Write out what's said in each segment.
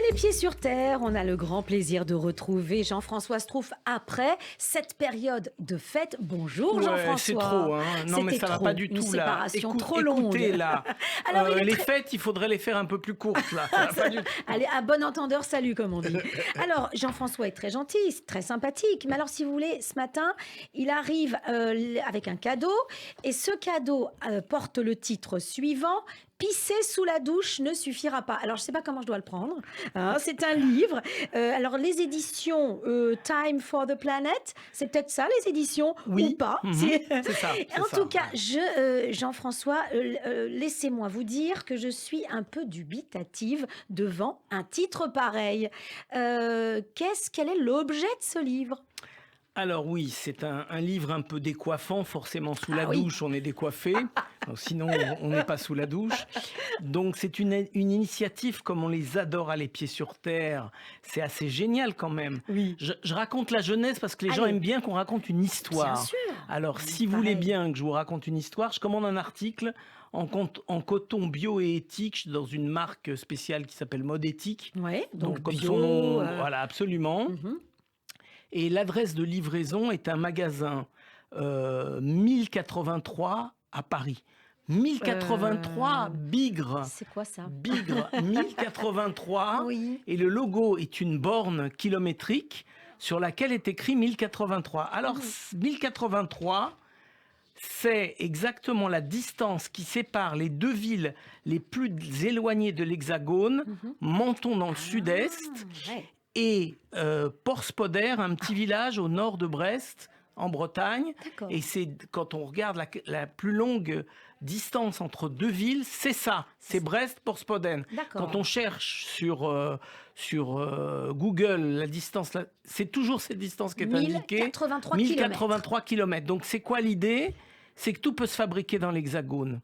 Les pieds sur terre, on a le grand plaisir de retrouver Jean-François Strouf après cette période de fête. Bonjour Ouais, Jean-François. c'est trop, hein. Non, mais C'était ça va trop, pas du une tout là. séparation trop longue. Écoutez là, Alors, il est les très- fêtes, il faudrait les faire un peu plus courtes là. Ça va pas du tout. Allez, à bon entendeur, salut comme on dit. Alors, Jean-François est très gentil, c'est très sympathique. Mais alors, si vous voulez, ce matin, il arrive avec un cadeau. Et ce cadeau porte le titre suivant. Pisser sous la douche ne suffira pas. Alors, je ne sais pas comment je dois le prendre. Hein, c'est un livre. Alors, les éditions Time for the Planet, c'est peut-être ça, les éditions, Oui. ou pas. C'est ça. En tout cas, Jean-François, laissez-moi vous dire que je suis un peu dubitative devant un titre pareil. Quel est l'objet de ce livre? Alors oui, c'est un livre un peu décoiffant, forcément sous la oui. douche on est décoiffé, sinon on n'est pas sous la douche. Donc c'est une initiative comme on les adore à Les Pieds sur Terre, c'est assez génial quand même. Oui. Je raconte la jeunesse parce que les gens Allez. aiment bien qu'on raconte une histoire. Bien sûr. Alors si vous Pareil. voulez bien que je vous raconte une histoire, je commande un article en coton bio et éthique dans une marque spéciale qui s'appelle Mode Éthique. Oui, donc comme bio, son nom, voilà, absolument. mhm. Et l'adresse de livraison est un magasin 1083 à Paris. 1083 Bigre. C'est quoi ça? Bigre 1083. Oui. Et le logo est une borne kilométrique sur laquelle est écrit 1083. Alors, 1083, c'est exactement la distance qui sépare les deux villes les plus éloignées de l'Hexagone, Menton dans le sud-est, Ouais. et Port-Spoder, un petit village au nord de Brest, en Bretagne. D'accord. Et c'est quand on regarde la plus longue distance entre deux villes, c'est ça, c'est Brest-Port-Spoden. D'accord. Quand on cherche sur Google la distance, c'est toujours cette distance qui est indiquée. 1083 1083 km. Donc c'est quoi l'idée? C'est que tout peut se fabriquer dans l'Hexagone.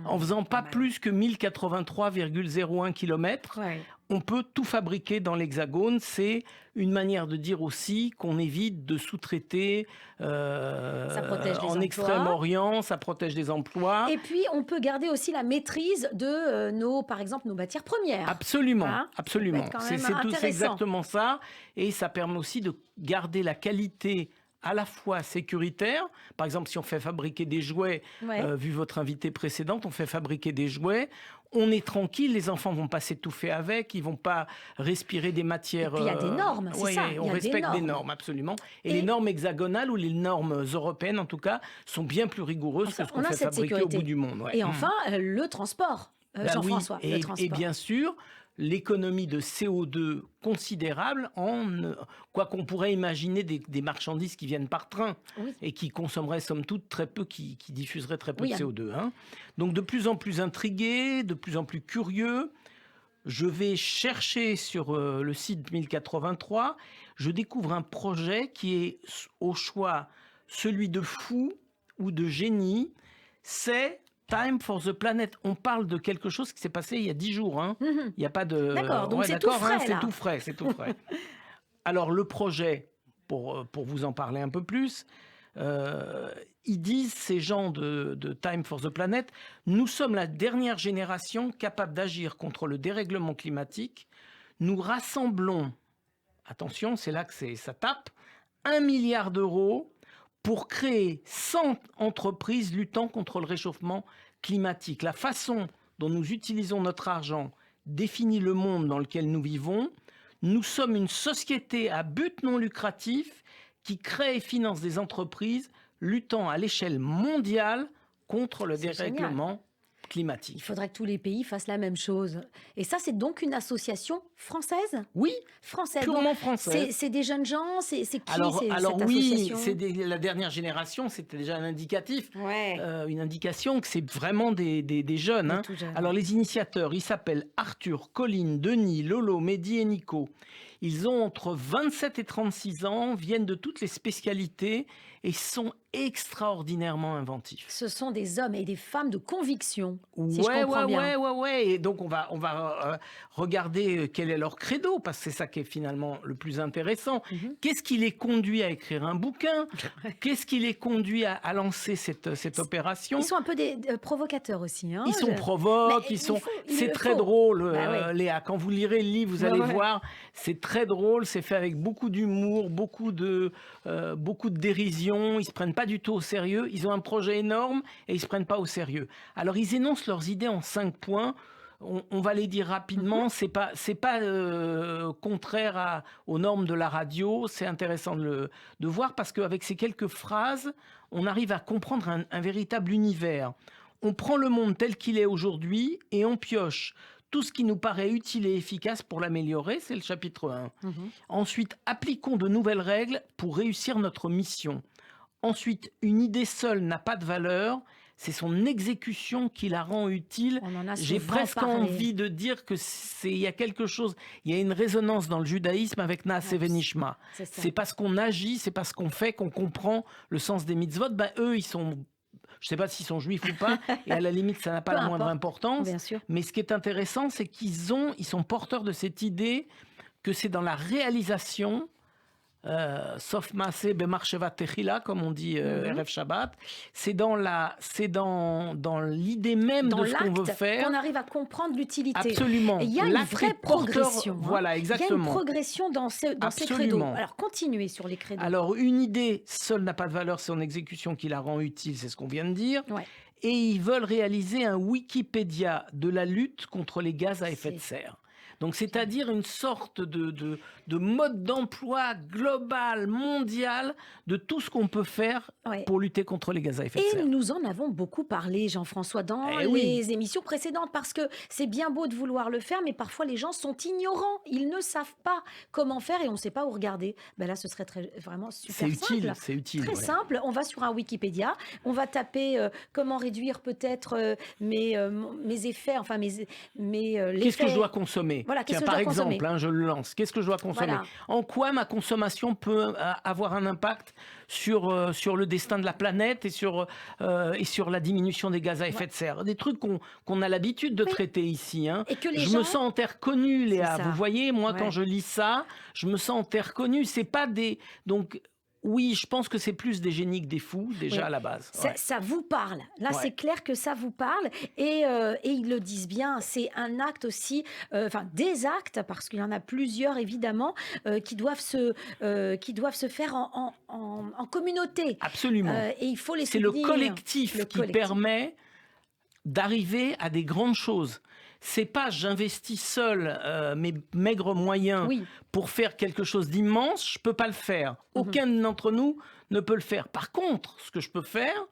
En faisant pas plus que 1083,01 km, Ouais. on peut tout fabriquer dans l'Hexagone. C'est une manière de dire aussi qu'on évite de sous-traiter protège les en emplois. Extrême-Orient, ça protège des emplois. Et puis, on peut garder aussi la maîtrise de par exemple, nos matières premières. Absolument, Hein, absolument. ça peut être quand C'est même intéressant. exactement ça. Et ça permet aussi de garder la qualité à la fois sécuritaire. Par exemple, si on fait fabriquer des jouets, Ouais. vu votre invité précédente, on fait fabriquer des jouets, on est tranquille, les enfants vont pas s'étouffer avec, ils vont pas respirer des matières... Et puis, il y a des normes, c'est ouais, ça, il y a on des respecte des normes. normes, absolument. Et Et- les normes hexagonales ou les normes européennes, en tout cas, sont bien plus rigoureuses Enfin, que ce qu'on on a fait cette fabriquer sécurité. au bout du monde. Ouais. Et enfin, le transport. Bah Jean-François, oui, le et transport. bien sûr, l'économie de CO2 considérable, quoi qu'on pourrait imaginer des marchandises qui viennent par train Oui. et qui consommeraient somme toute très peu, qui diffuseraient très peu Oui, de CO2. Hein. Donc de plus en plus intrigué, de plus en plus curieux, je vais chercher sur le site 1083, je découvre un projet qui est au choix celui de fou ou de génie, c'est Time for the Planet. On parle de quelque chose qui s'est passé il y a 10 jours. Hein. Il n'y a pas de... D'accord, donc c'est tout frais, c'est là. tout frais, c'est tout frais. Alors le projet, pour vous en parler un peu plus, ils disent, ces gens de Time for the Planet, nous sommes la dernière génération capable d'agir contre le dérèglement climatique. Nous rassemblons, attention, c'est là que ça tape, 1 milliard d'euros pour créer 100 entreprises luttant contre le réchauffement climatique. La façon dont nous utilisons notre argent définit le monde dans lequel nous vivons. Nous sommes une société à but non lucratif qui crée et finance des entreprises luttant à l'échelle mondiale contre le C'est dérèglement climatique. Il faudrait que tous les pays fassent la même chose. Et ça, c'est donc une association française? Oui, Française. purement Donc, française. c'est des jeunes gens? C'est qui Alors cette oui, association? la dernière génération, c'était déjà un indicatif, Ouais. une indication que c'est vraiment des jeunes. Des Hein. tout jeunes. Alors les initiateurs, ils s'appellent Arthur, Colline, Denis, Lolo, Mehdi et Nico. Ils ont entre 27 et 36 ans, viennent de toutes les spécialités et sont extraordinairement inventifs. Ce sont des hommes et des femmes de conviction, si je Ouais, comprends bien. ouais. Et donc, on va regarder quel est leur credo, parce que c'est ça qui est finalement le plus intéressant. Mhm. Qu'est-ce qui les conduit à écrire un bouquin? Qu'est-ce qui les conduit à lancer cette opération? Ils sont un peu des provocateurs aussi. Hein, Ils sont provoques, Mais il c'est le très faut. drôle, Bah oui. Léa. Quand vous lirez le livre, vous allez voir, c'est très drôle, c'est fait avec beaucoup d'humour, beaucoup de dérision. Ils se prennent pas du tout au sérieux. Ils ont un projet énorme et ils se prennent pas au sérieux. Alors ils énoncent leurs idées en 5 points. On va les dire rapidement. C'est pas contraire aux normes de la radio. C'est intéressant de voir parce qu'avec ces quelques phrases, on arrive à comprendre un véritable univers. On prend le monde tel qu'il est aujourd'hui et on pioche tout ce qui nous paraît utile et efficace pour l'améliorer, c'est le chapitre 1. Ensuite, appliquons de nouvelles règles pour réussir notre mission. Ensuite, une idée seule n'a pas de valeur, c'est son exécution qui la rend utile. On en a J'ai souvent presque parlé. envie de dire que il y a quelque chose, il y a une résonance dans le judaïsme avec Naaseh Venishma. C'est ça. C'est parce qu'on agit, c'est parce qu'on fait qu'on comprend le sens des mitzvot. Ben, eux, ils sont... Je ne sais pas s'ils sont juifs ou pas, et à la limite, ça n'a pas Peu la moindre importe, importance. bien sûr. Mais ce qui est intéressant, c'est ils sont porteurs de cette idée que c'est dans la réalisation, sauf Maaseh bemar sheva techila, comme on dit Erev Shabbat, c'est dans l'idée même Dans de ce qu'on veut l'acte, faire. qu'on arrive à comprendre l'utilité. Absolument. Et il y a une L'acte vraie est porteur- progression. Hein. Voilà, Il y a une exactement. progression dans ces credos. Absolument. Alors, continuez sur les credos. Alors, une idée seule n'a pas de valeur, c'est son exécution qui la rend utile, c'est ce qu'on vient de dire. Ouais. Et ils veulent réaliser un Wikipédia de la lutte contre les gaz à effet de C'est- serre. Donc, c'est-à-dire une sorte de mode d'emploi global, mondial, de tout ce qu'on peut faire Ouais. pour lutter contre les gaz à effet de Et serre. nous en avons beaucoup parlé, Jean-François, dans Eh les oui. émissions précédentes, parce que c'est bien beau de vouloir le faire, mais parfois les gens sont ignorants. Ils ne savent pas comment faire et on ne sait pas où regarder. Ben là, ce serait vraiment super C'est utile, simple. c'est utile. Très ouais. simple, on va sur un Wikipédia, on va taper comment réduire peut-être mes effets, enfin mes Qu'est-ce que je l'effet- dois consommer? Voilà, qu'est-ce Tiens, que je par dois consommer? exemple, je le lance. Qu'est-ce que je dois consommer? Voilà. En quoi ma consommation peut avoir un impact sur le destin de la planète et sur la diminution des gaz à effet de serre? Des trucs qu'on a l'habitude de Oui. traiter ici. Hein. Et que les Je gens... me sens en terre connue, Léa. ça. Vous voyez, moi, Ouais. quand je lis ça, je me sens en terre connue. C'est pas des... Donc, oui, je pense que c'est plus des génies que des fous, déjà Oui. à la base. Ça, Ouais. ça vous parle. Là, Ouais. c'est clair que ça vous parle. Et ils le disent bien, c'est un acte aussi, enfin des actes, parce qu'il y en a plusieurs évidemment, qui doivent se faire en communauté. Absolument. Et il faut les C'est le soutenir. collectif Le qui collectif. permet d'arriver à des grandes choses. C'est pas j'investis seul mes maigres moyens Oui. pour faire quelque chose d'immense, je peux pas le faire. Aucun d'entre nous ne peut le faire. Par contre, ce que je peux faire,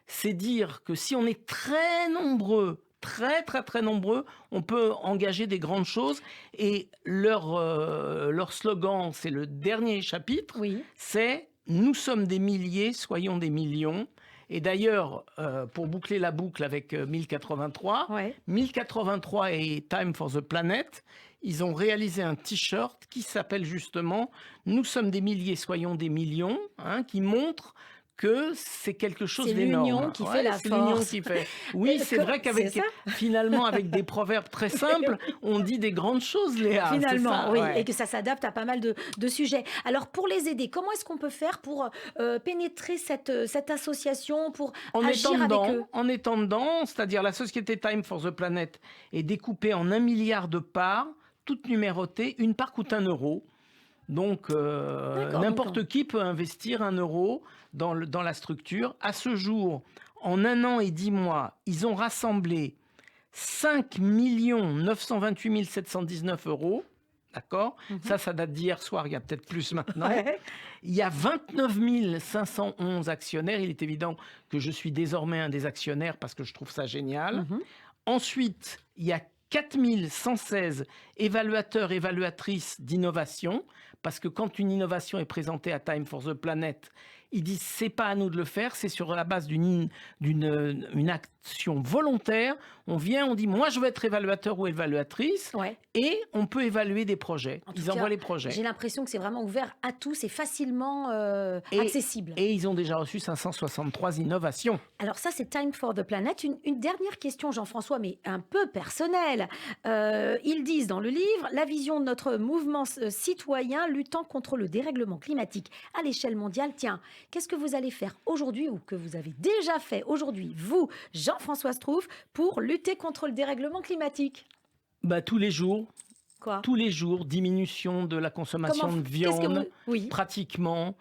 c'est dire que si on est très nombreux, très nombreux, on peut engager des grandes choses. Et leur slogan, c'est le dernier chapitre, Oui. c'est « Nous sommes des milliers, soyons des millions ». Et d'ailleurs, pour boucler la boucle avec 1083, Ouais. 1083 et Time for the Planet, ils ont réalisé un t-shirt qui s'appelle justement « Nous sommes des milliers, soyons des millions hein, » qui montre que c'est quelque chose C'est d'énorme. l'union qui fait la c'est l'union force. qui fait. Oui, Et c'est vrai qu'avec c'est ça. finalement avec des proverbes très simples, on dit des grandes choses, Léa. c'est Finalement, ça, oui, ouais. et que ça s'adapte à pas mal de sujets. Alors, pour les aider, comment est-ce qu'on peut faire pour pénétrer cette association, pour En agir étant avec eux? dedans, c'est-à-dire la société Time for the Planet est découpée en 1 milliard de parts, toutes numérotées, une part coûte 1 euro. Donc, D'accord, n'importe donc, qui peut investir 1 euro dans la structure. À ce jour, en 1 an et 10 mois, ils ont rassemblé 5 928 719 euros. D'accord. Ça date d'hier soir, il y a peut-être plus maintenant. Ouais. Il y a 29 511 actionnaires. Il est évident que je suis désormais un des actionnaires parce que je trouve ça génial. Ensuite, il y a 4 116 évaluateurs, évaluatrices d'innovation, parce que quand une innovation est présentée à Time for the Planet, Ils disent c'est pas à nous de le faire, c'est sur la base une action volontaire. On vient, on dit moi je veux être évaluateur ou évaluatrice Ouais. et on peut évaluer des projets. En tout Ils cas, envoient les projets. J'ai l'impression que c'est vraiment ouvert à tous et facilement Et- accessible. Et ils ont déjà reçu 563 innovations. Alors ça, c'est Time for the Planet. Une dernière question, Jean-François, mais un peu personnelle. Ils disent dans le livre, la vision de notre mouvement citoyen luttant contre le dérèglement climatique à l'échelle mondiale. Tiens, qu'est-ce que vous allez faire aujourd'hui ou que vous avez déjà fait aujourd'hui, vous, Jean-François Strouf, pour lutter contre le dérèglement climatique? Bah, tous les jours, Quoi? diminution de la consommation de qu'est-ce que viande, vous- Oui. pratiquement,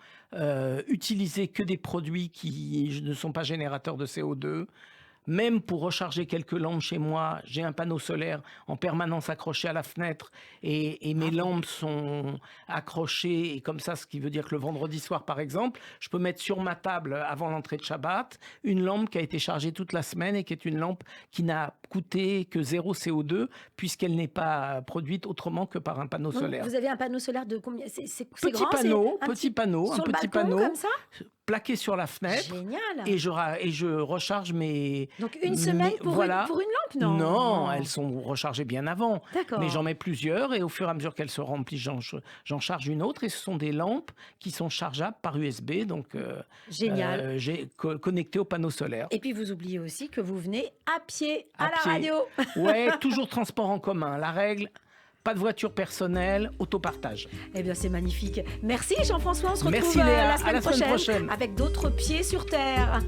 utiliser que des produits qui ne sont pas générateurs de CO2. Même pour recharger quelques lampes chez moi, j'ai un panneau solaire en permanence accroché à la fenêtre et mes lampes sont accrochées. Et comme ça, ce qui veut dire que le vendredi soir, par exemple, je peux mettre sur ma table avant l'entrée de Shabbat une lampe qui a été chargée toute la semaine et qui est une lampe qui n'a coûté que 0 CO2 puisqu'elle n'est pas produite autrement que par un panneau Donc, solaire. vous avez un panneau solaire de combien? C'est Petit grand, panneau, c'est un petit panneau, sur un le petit balcon, panneau comme ça? plaqué sur la fenêtre. Génial. Et je recharge mes... Donc une semaine pour, voilà. pour une lampe, non? Non, elles sont rechargées bien avant. D'accord. Mais j'en mets plusieurs et au fur et à mesure qu'elles se remplissent, j'en charge une autre. Et ce sont des lampes qui sont chargeables par USB, donc Génial. j'ai connecté au panneau solaire. Et puis vous oubliez aussi que vous venez à pied à, À la pied. radio. Ouais, toujours transport en commun. La règle, pas de voiture personnelle, autopartage. Eh bien c'est magnifique. Merci Jean-François, on se retrouve Merci, Léa. la À semaine la semaine prochaine. avec d'autres pieds sur terre.